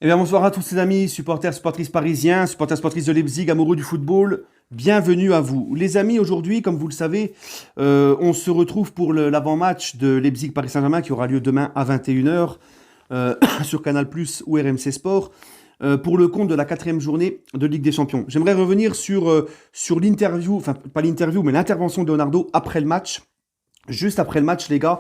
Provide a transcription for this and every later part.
Eh bien, bonsoir à tous les amis, supporters, supportrices parisiens, supporters, supportrices de Leipzig, amoureux du football. Bienvenue à vous. Les amis, aujourd'hui, comme vous le savez, on se retrouve pour l'avant-match de Leipzig-Paris Saint-Germain qui aura lieu demain à 21h sur Canal+ ou RMC Sport pour le compte de la 4e journée de Ligue des Champions. J'aimerais revenir sur l'interview, enfin pas l'interview, mais l'intervention de Leonardo après le match. Juste après le match, les gars,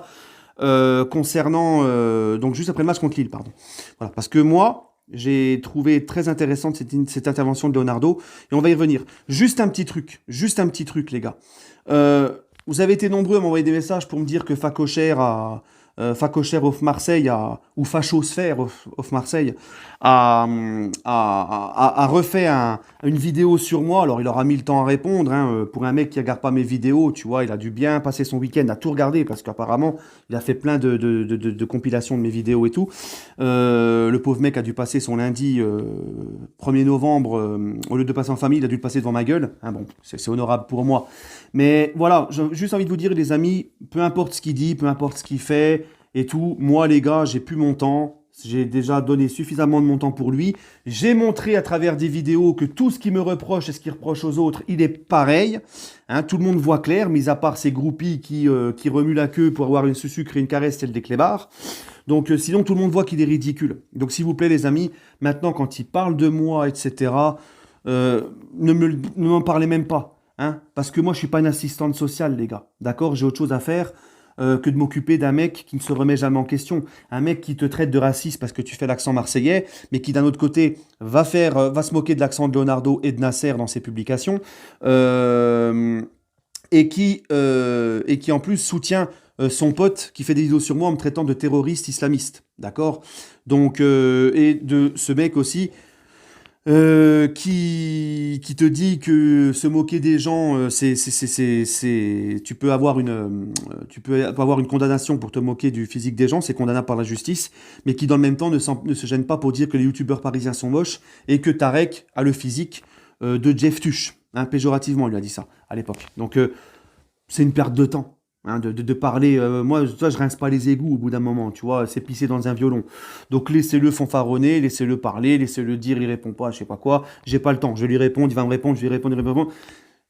donc juste après le match contre Lille, pardon. Voilà, parce que moi, j'ai trouvé très intéressante cette intervention de Leonardo, et on va y revenir. Juste un petit truc, les gars. Vous avez été nombreux à m'envoyer des messages pour me dire que Facocher of Marseille ou Fachosphère of Marseille a refait une vidéo sur moi. Alors il aura mis le temps à répondre. Pour un mec qui regarde pas mes vidéos, tu vois, il a dû bien passer son week-end à tout regarder parce qu'apparemment il a fait plein de compilations de mes vidéos et tout. Le pauvre mec a dû passer son lundi 1er novembre, au lieu de passer en famille, il a dû le passer devant ma gueule. Bon, c'est honorable pour moi. Mais voilà, j'ai juste envie de vous dire, les amis, peu importe ce qu'il dit, peu importe ce qu'il fait et tout, moi les gars, j'ai plus mon temps. J'ai déjà donné suffisamment de mon temps pour lui. J'ai montré à travers des vidéos que tout ce qu'il me reproche et ce qu'il reproche aux autres, il est pareil. Tout le monde voit clair, mis à part ces groupies qui remuent la queue pour avoir une sucre et une caresse telle des clébards. Donc sinon, tout le monde voit qu'il est ridicule. Donc s'il vous plaît les amis, maintenant quand il parle de moi, etc., ne m'en parlez même pas. Parce que moi, je suis pas une assistante sociale, les gars. D'accord? J'ai autre chose à faire que de m'occuper d'un mec qui ne se remet jamais en question. Un mec qui te traite de raciste parce que tu fais l'accent marseillais, mais qui d'un autre côté va se moquer de l'accent de Leonardo et de Nasser dans ses publications, et qui en plus soutient son pote qui fait des vidéos sur moi en me traitant de terroriste islamiste. D'accord? Donc, et de ce mec aussi qui te dit que se moquer des gens, tu peux avoir une condamnation pour te moquer du physique des gens, c'est condamnable par la justice, mais qui dans le même temps ne se gêne pas pour dire que les youtubeurs parisiens sont moches et que Tarek a le physique de Jeff Tuch. Péjorativement, il lui a dit ça à l'époque. Donc, c'est une perte de temps. De parler, moi, je rince pas les égouts au bout d'un moment, tu vois, c'est pisser dans un violon. Donc laissez-le fanfaronner, laissez-le parler, laissez-le dire, il répond pas, je sais pas quoi, j'ai pas le temps, je lui réponds, il va me répondre, je lui réponds, il va me répondre.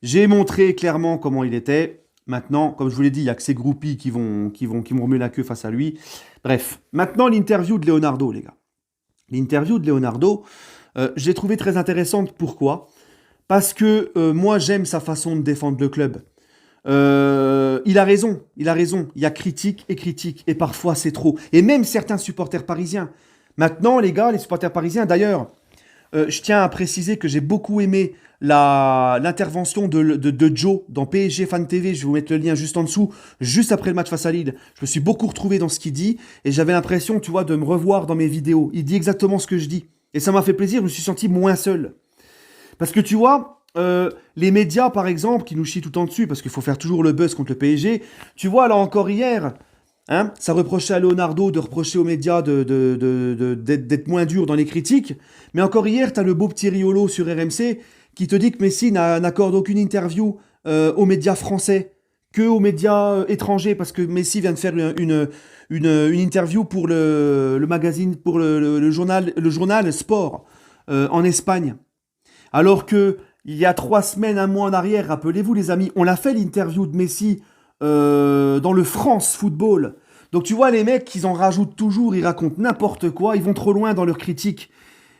J'ai montré clairement comment il était. Maintenant, comme je vous l'ai dit, il y a que ces groupies qui vont remuer la queue face à lui. Bref, maintenant l'interview de Leonardo, les gars. L'interview de Leonardo, je l'ai trouvée très intéressante. Pourquoi? Parce que moi, j'aime sa façon de défendre le club. Il a raison. Il y a critique, et parfois c'est trop. Et même certains supporters parisiens. Maintenant, les gars, les supporters parisiens, d'ailleurs, je tiens à préciser que j'ai beaucoup aimé l'intervention de Joe dans PSG Fan TV. Je vais vous mettre le lien juste en dessous, juste après le match face à Lille. Je me suis beaucoup retrouvé dans ce qu'il dit et j'avais l'impression, tu vois, de me revoir dans mes vidéos. Il dit exactement ce que je dis. Et ça m'a fait plaisir, je me suis senti moins seul. Parce que tu vois, les médias, par exemple, qui nous chient tout le temps dessus, parce qu'il faut faire toujours le buzz contre le PSG, tu vois, là encore hier, ça reprochait à Leonardo de reprocher aux médias d'être moins dur dans les critiques, mais encore hier, tu as le beau petit Riolo sur RMC qui te dit que Messi n'accorde aucune interview aux médias français, que aux médias étrangers, parce que Messi vient de faire une interview pour le magazine, pour le journal Sport en Espagne. Alors que il y a 3 semaines, un mois en arrière, rappelez-vous les amis, on l'a fait l'interview de Messi dans le France Football. Donc tu vois, les mecs, ils en rajoutent toujours, ils racontent n'importe quoi, ils vont trop loin dans leurs critiques.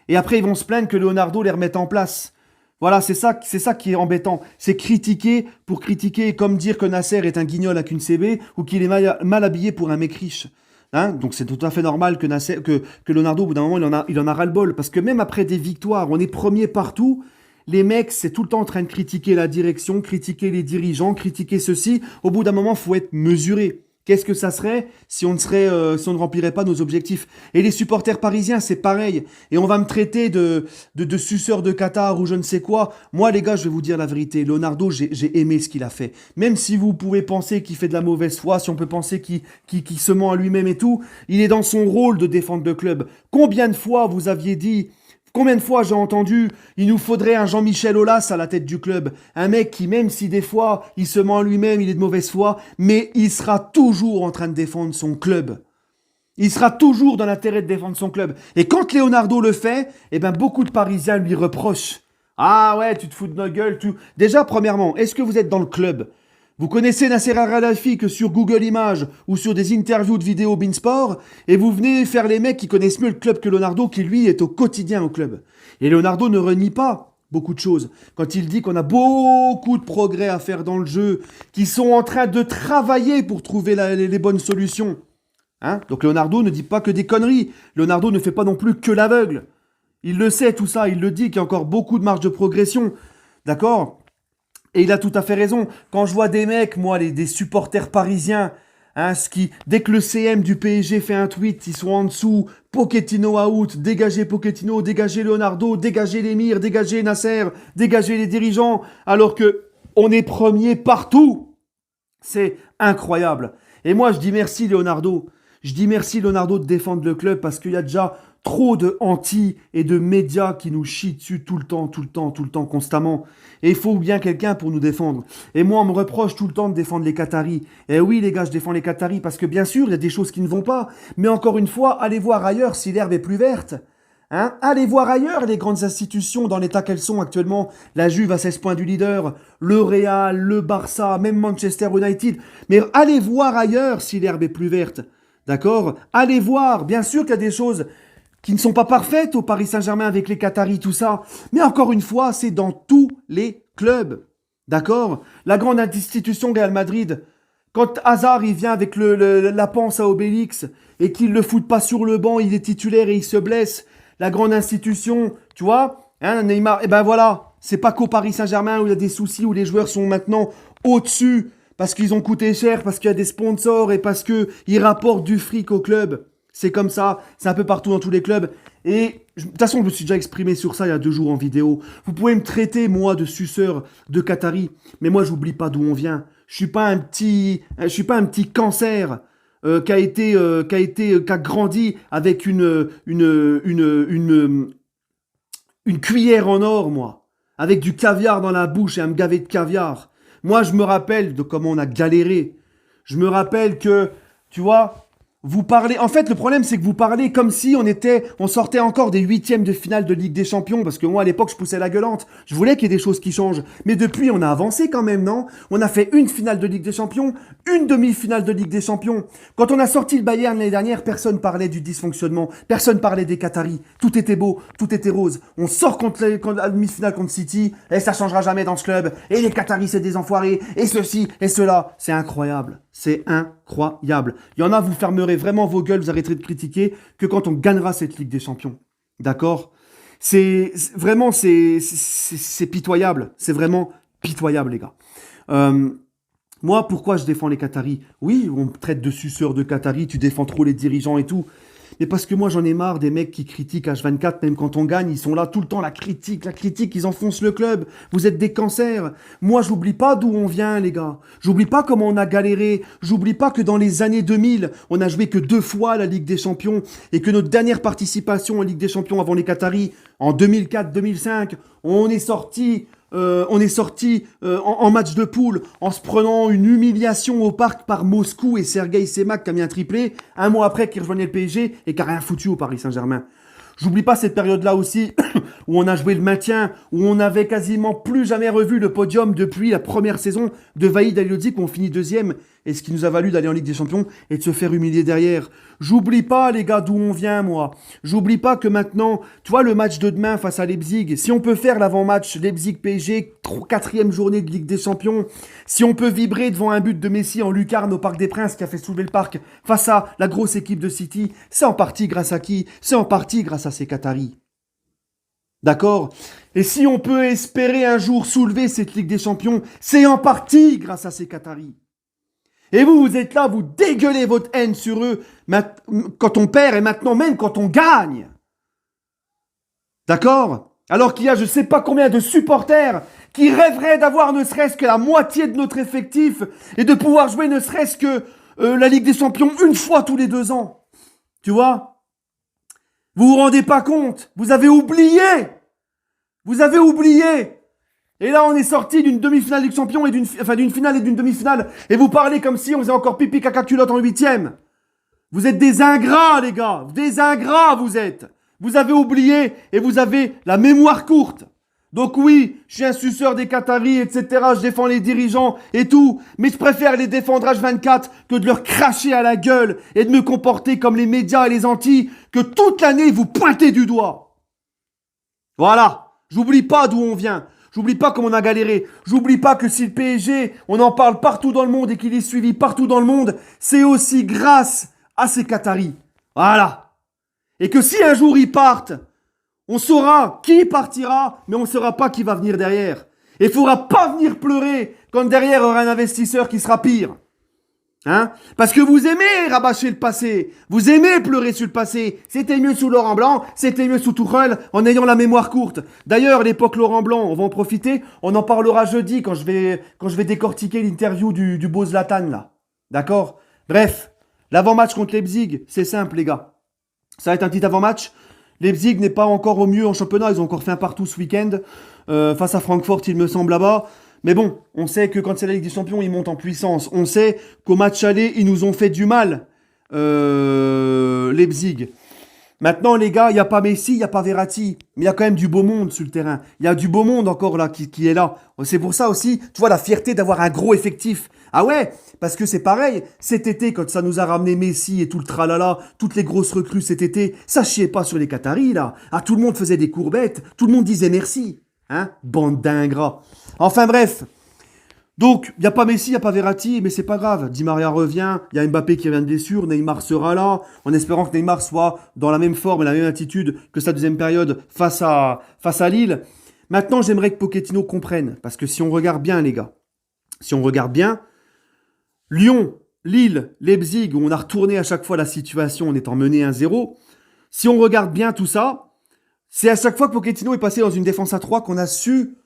Et après, ils vont se plaindre que Leonardo les remette en place. Voilà, c'est ça qui est embêtant. C'est critiquer pour critiquer, comme dire que Nasser est un guignol avec une CB ou qu'il est mal habillé pour un mec riche. Donc c'est tout à fait normal que Leonardo, au bout d'un moment, il en a ras-le-bol. Parce que même après des victoires, on est premier partout. Les mecs, c'est tout le temps en train de critiquer la direction, critiquer les dirigeants, critiquer ceci. Au bout d'un moment, il faut être mesuré. Qu'est-ce que ça serait si on ne remplirait pas nos objectifs? Et les supporters parisiens, c'est pareil. Et on va me traiter de suceur de Qatar ou je ne sais quoi. Moi, les gars, je vais vous dire la vérité. Leonardo, j'ai aimé ce qu'il a fait. Même si vous pouvez penser qu'il fait de la mauvaise foi, si on peut penser qu'il se ment à lui-même et tout, il est dans son rôle de défendre le club. Combien de fois vous aviez dit... Combien de fois j'ai entendu, il nous faudrait un Jean-Michel Aulas à la tête du club. Un mec qui, même si des fois il se ment à lui-même, il est de mauvaise foi, mais il sera toujours en train de défendre son club. Il sera toujours dans l'intérêt de défendre son club. Et quand Leonardo le fait, eh ben beaucoup de Parisiens lui reprochent. Ah ouais, tu te fous de notre gueule, tout. Déjà, premièrement, est-ce que vous êtes dans le club? Vous connaissez Nasser Al-Khelaifi que sur Google Images ou sur des interviews de vidéos Beansport et vous venez faire les mecs qui connaissent mieux le club que Leonardo qui lui est au quotidien au club. Et Leonardo ne renie pas beaucoup de choses. Quand il dit qu'on a beaucoup de progrès à faire dans le jeu, qu'ils sont en train de travailler pour trouver les bonnes solutions. Hein? Donc Leonardo ne dit pas que des conneries. Leonardo ne fait pas non plus que l'aveugle. Il le sait tout ça, il le dit qu'il y a encore beaucoup de marge de progression. D'accord? Et il a tout à fait raison. Quand je vois des mecs, moi, des supporters parisiens, hein, dès que le CM du PSG fait un tweet, ils sont en dessous, Pochettino out, dégagez Pochettino, dégagez Leonardo, dégagez l'émir, dégagez Nasser, dégagez les dirigeants, alors que on est premier partout. C'est incroyable. Et moi, je dis merci Leonardo. Je dis merci Leonardo de défendre le club parce qu'il y a déjà trop de anti et de médias qui nous chient dessus tout le temps, constamment. Et il faut bien quelqu'un pour nous défendre. Et moi, on me reproche tout le temps de défendre les Qataris. Et oui, les gars, je défends les Qataris parce que bien sûr, il y a des choses qui ne vont pas. Mais encore une fois, allez voir ailleurs si l'herbe est plus verte. Hein? Allez voir ailleurs les grandes institutions dans l'état qu'elles sont actuellement. La Juve à 16 points du leader, le Real, le Barça, même Manchester United. Mais allez voir ailleurs si l'herbe est plus verte. D'accord? Allez voir. Bien sûr qu'il y a des choses qui ne sont pas parfaites au Paris Saint-Germain avec les Qataris, tout ça. Mais encore une fois, c'est dans tous les clubs. D'accord? La grande institution Real Madrid, quand Hazard il vient avec la panse à Obélix et qu'il ne le fout pas sur le banc, il est titulaire et il se blesse. La grande institution, tu vois, hein, Neymar, et ben voilà, c'est pas qu'au Paris Saint-Germain où il y a des soucis, où les joueurs sont maintenant au-dessus parce qu'ils ont coûté cher, parce qu'il y a des sponsors et parce qu'ils rapportent du fric au club. C'est comme ça, c'est un peu partout dans tous les clubs. Et de toute façon, je me suis déjà exprimé sur ça il y a 2 jours en vidéo. Vous pouvez me traiter, moi, de suceur de Qatari, mais moi, j'oublie pas d'où on vient. Je suis pas un petit cancer qui a grandi avec une cuillère en or, moi, avec du caviar dans la bouche et à me gaver de caviar. Moi, je me rappelle de comment on a galéré. Je me rappelle que, tu vois. Vous parlez, en fait, le problème, c'est que vous parlez comme si on sortait encore des 8e de finale de Ligue des Champions, parce que moi, à l'époque, je poussais la gueulante. Je voulais qu'il y ait des choses qui changent. Mais depuis, on a avancé quand même, non? On a fait une finale de Ligue des Champions, une demi-finale de Ligue des Champions. Quand on a sorti le Bayern l'année dernière, personne parlait du dysfonctionnement. Personne parlait des Qataris. Tout était beau, tout était rose. On sort contre la demi-finale contre City, et ça changera jamais dans ce club. Et les Qataris, c'est des enfoirés, et ceci, et cela. C'est incroyable. C'est incroyable. Il y en a, vous fermerez vraiment vos gueules, vous arrêterez de critiquer que quand on gagnera cette Ligue des Champions. D'accord? C'est pitoyable. C'est vraiment pitoyable, les gars. Moi, pourquoi je défends les Qataris? Oui, on me traite de suceur de Qataris, tu défends trop les dirigeants et tout. Mais parce que moi, j'en ai marre des mecs qui critiquent H24, même quand on gagne, ils sont là tout le temps, la critique, ils enfoncent le club. Vous êtes des cancers. Moi, j'oublie pas d'où on vient, les gars. J'oublie pas comment on a galéré. J'oublie pas que dans les années 2000, on a joué que 2 fois la Ligue des Champions et que notre dernière participation en Ligue des Champions avant les Qataris, en 2004-2005, on est sorti en match de poule en se prenant une humiliation au parc par Moscou et Sergueï Semak qui a mis un triplé, un mois après qui rejoignait le PSG et qui a rien foutu au Paris Saint-Germain. J'oublie pas cette période-là aussi où on a joué le maintien, où on n'avait quasiment plus jamais revu le podium depuis la première saison de Vahid Halilhodžić où on finit 2e et ce qui nous a valu d'aller en Ligue des Champions et de se faire humilier derrière. J'oublie pas les gars d'où on vient moi. J'oublie pas que maintenant, tu vois le match de demain face à Leipzig, si on peut faire l'avant-match Leipzig-PSG, 4e journée de Ligue des Champions, si on peut vibrer devant un but de Messi en lucarne au Parc des Princes qui a fait soulever le parc face à la grosse équipe de City, c'est en partie grâce à qui? C'est en partie grâce à ces Qataris. D'accord? Et si on peut espérer un jour soulever cette Ligue des Champions, c'est en partie grâce à ces Qataris. Et vous êtes là, vous dégueulez votre haine sur eux quand on perd et maintenant même quand on gagne. D'accord? Alors qu'il y a je sais pas combien de supporters qui rêveraient d'avoir ne serait-ce que la moitié de notre effectif et de pouvoir jouer ne serait-ce que la Ligue des Champions une fois tous les 2 ans. Tu vois? Vous vous rendez pas compte? Vous avez oublié! Vous avez oublié! Et là, on est sorti d'une demi-finale Ligue Champions et d'une finale et d'une demi-finale. Et vous parlez comme si on faisait encore pipi caca culotte en 8e. Vous êtes des ingrats, les gars. Des ingrats, vous êtes. Vous avez oublié et vous avez la mémoire courte. Donc oui, je suis un suceur des Qataris, etc. Je défends les dirigeants et tout. Mais je préfère les défendre H24 que de leur cracher à la gueule et de me comporter comme les médias et les antis que toute l'année vous pointez du doigt. Voilà. J'oublie pas d'où on vient. J'oublie pas comment on a galéré. J'oublie pas que si le PSG, on en parle partout dans le monde et qu'il est suivi partout dans le monde, c'est aussi grâce à ces Qataris. Voilà. Et que si un jour ils partent, on saura qui partira, mais on ne saura pas qui va venir derrière. Et il ne faudra pas venir pleurer quand derrière il y aura un investisseur qui sera pire. Hein? Parce que vous aimez rabâcher le passé. Vous aimez pleurer sur le passé. C'était mieux sous Laurent Blanc, c'était mieux sous Tuchel, en ayant la mémoire courte. D'ailleurs, l'époque Laurent Blanc, on va en profiter. On en parlera jeudi quand je vais décortiquer l'interview du beau Zlatan, là. D'accord? Bref, l'avant-match contre Leipzig, c'est simple, les gars. Ça va être un petit avant-match. Leipzig n'est pas encore au mieux en championnat. Ils ont encore fait un partout ce week-end. Face à Francfort, il me semble, là-bas. Mais bon, on sait que quand c'est la Ligue des Champions, ils montent en puissance. On sait qu'au match aller, ils nous ont fait du mal, Leipzig. Maintenant, les gars, il n'y a pas Messi, il n'y a pas Verratti. Mais il y a quand même du beau monde sur le terrain. Il y a du beau monde encore là qui est là. C'est pour ça aussi, tu vois, la fierté d'avoir un gros effectif. Ah ouais, parce que c'est pareil. Cet été, quand ça nous a ramené Messi et tout le tralala, toutes les grosses recrues cet été, ça chiait pas sur les Qataris, là. Ah, tout le monde faisait des courbettes. Tout le monde disait merci. Hein, bande d'ingrats. Enfin bref. Donc, il n'y a pas Messi, il n'y a pas Verratti, mais c'est pas grave. Di Maria revient, il y a Mbappé qui revient de blessure, Neymar sera là, en espérant que Neymar soit dans la même forme et la même attitude que sa deuxième période face à Lille. Maintenant, j'aimerais que Pochettino comprenne, parce que si on regarde bien, les gars, si on regarde bien, Lyon, Lille, Leipzig, où on a retourné à chaque fois la situation en étant mené 1-0, si on regarde bien tout ça, c'est à chaque fois que Pochettino est passé dans une défense à 3 qu'on a su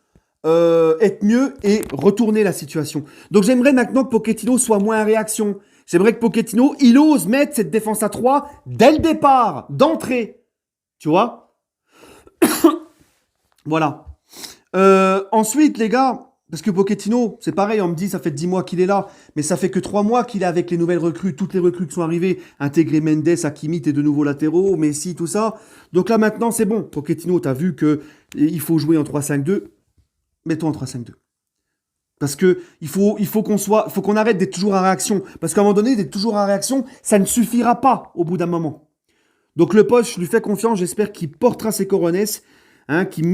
être mieux et retourner la situation. Donc j'aimerais maintenant que Pochettino soit moins en réaction. J'aimerais que Pochettino, il ose mettre cette défense à 3 dès le départ, d'entrée. Tu vois? Voilà. Ensuite, les gars, parce que Pochettino, c'est pareil, on me dit ça fait 10 mois qu'il est là, mais ça fait que 3 mois qu'il est avec les nouvelles recrues, toutes les recrues qui sont arrivées, intégré Mendes, Hakimi, et de nouveaux latéraux, Messi, tout ça. Donc là maintenant, c'est bon. Pochettino, t'as vu que il faut jouer en 3-5-2. Mets-toi en 3-5-2. Parce que il faut qu'on arrête d'être toujours en réaction. Parce qu'à un moment donné, d'être toujours en réaction, ça ne suffira pas au bout d'un moment. Donc le poste, je lui fais confiance, j'espère qu'il portera ses coronesses, hein, qu'il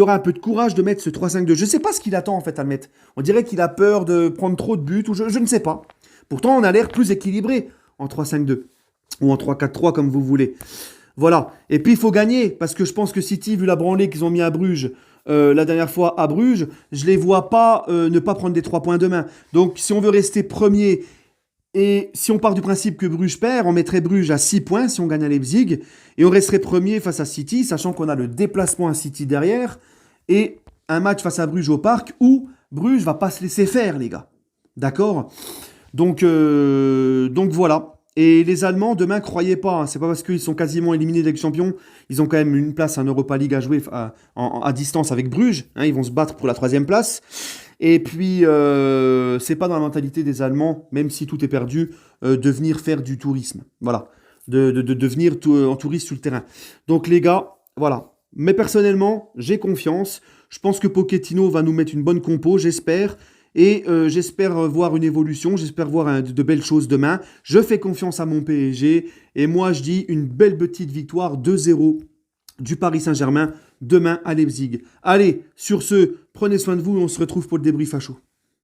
aura un peu de courage de mettre ce 3-5-2. Je ne sais pas ce qu'il attend en fait à le mettre. On dirait qu'il a peur de prendre trop de buts, ou je ne sais pas. Pourtant, on a l'air plus équilibré en 3-5-2. Ou en 3-4-3, comme vous voulez. Voilà. Et puis, il faut gagner, parce que je pense que City, vu la branlée qu'ils ont mis à Bruges, la dernière fois à Bruges, je les vois pas ne pas prendre des 3 points demain. Donc, si on veut rester premier, et si on part du principe que Bruges perd, on mettrait Bruges à 6 points si on gagne à Leipzig, et on resterait premier face à City, sachant qu'on a le déplacement à City derrière, et un match face à Bruges au Parc, où Bruges va pas se laisser faire, les gars. D'accord? Donc voilà. Et les Allemands, demain, croyez pas, hein, c'est pas parce qu'ils sont quasiment éliminés de Ligue des Champions, ils ont quand même une place en Europa League à jouer à distance avec Bruges, hein, ils vont se battre pour la 3e place. Et puis, c'est pas dans la mentalité des Allemands, même si tout est perdu, de venir faire du tourisme. Voilà, de venir en touriste sur le terrain. Donc les gars, voilà. Mais personnellement, j'ai confiance. Je pense que Pochettino va nous mettre une bonne compo, j'espère. Et j'espère voir une évolution, j'espère voir de belles choses demain. Je fais confiance à mon PSG. Et moi, je dis une belle petite victoire 2-0 du Paris Saint-Germain demain à Leipzig. Allez, sur ce, prenez soin de vous et on se retrouve pour le débrief à chaud.